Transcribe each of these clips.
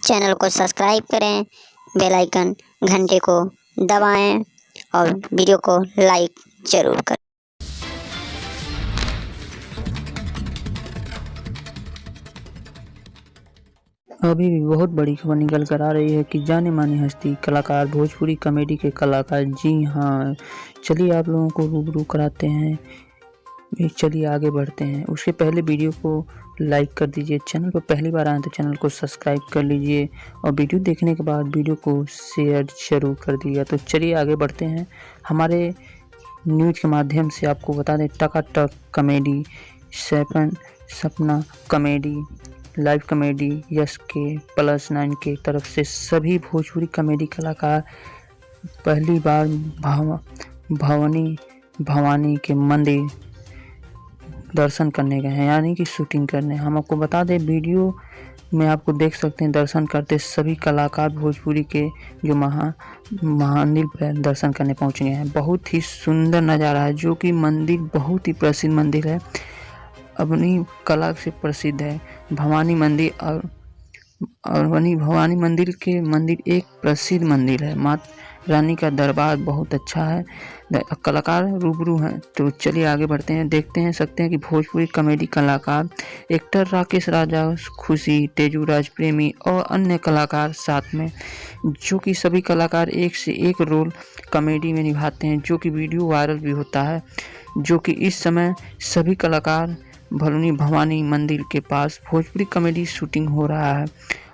Channel को subscribe करें, bell icon घंटे को दबाएं और वीडियो को लाइक ज़रूर करें। अभी भी बहुत बड़ी खबर निकल कर आ रही है कि जाने मानी हस्ती कलाकार भोजपुरी कॉमेडी के कलाकार, जी हाँ, चलिए आप लोगों को रूबरू कराते हैं। चलिए आगे बढ़ते हैं। उसके पहले वीडियो को लाइक कर दीजिए, चैनल पर पहली बार आए तो चैनल को सब्सक्राइब कर लीजिए और वीडियो देखने के बाद वीडियो को शेयर जरूर कर दीजिए। तो चलिए आगे बढ़ते हैं। हमारे न्यूज़ के माध्यम से आपको बता दें, टकाटक कॉमेडी, सपना कॉमेडी, लाइव कॉमेडी, यस के +9 के तरफ से सभी भोजपुरी कॉमेडी कलाकार पहली बार भवानी के मंदिर दर्शन करने गए हैं, यानी कि शूटिंग करने। हम आपको बता दें, वीडियो में आपको देख सकते हैं दर्शन करते सभी कलाकार भोजपुरी के जो महामंदिर पर दर्शन करने पहुंच गए हैं। बहुत ही सुंदर नज़ारा है, जो कि मंदिर बहुत ही प्रसिद्ध मंदिर है, अपनी कला से प्रसिद्ध है। भवानी मंदिर और भवानी मंदिर एक प्रसिद्ध मंदिर है। माता रानी का दरबार बहुत अच्छा है, कलाकार रूबरू हैं। तो चलिए आगे बढ़ते हैं, देखते हैं कि भोजपुरी कॉमेडी कलाकार एक्टर राकेश राजा, खुशी, तेजू राज प्रेमी और अन्य कलाकार साथ में, जो कि सभी कलाकार एक से एक रोल कॉमेडी में निभाते हैं, जो कि वीडियो वायरल भी होता है। जो कि इस समय सभी कलाकार भवानी मंदिर के पास भोजपुरी कॉमेडी शूटिंग हो रहा है।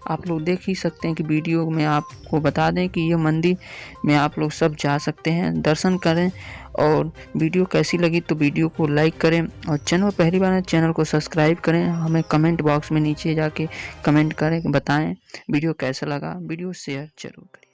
आप लोग देख ही सकते हैं कि वीडियो में आपको बता दें कि यह मंदिर में आप लोग सब जा सकते हैं, दर्शन करें। और वीडियो कैसी लगी तो वीडियो को लाइक करें और चैनल पहली बार है चैनल को सब्सक्राइब करें। हमें कमेंट बॉक्स में नीचे जाके कमेंट करें, बताएं वीडियो कैसा लगा। वीडियो शेयर जरूर करें।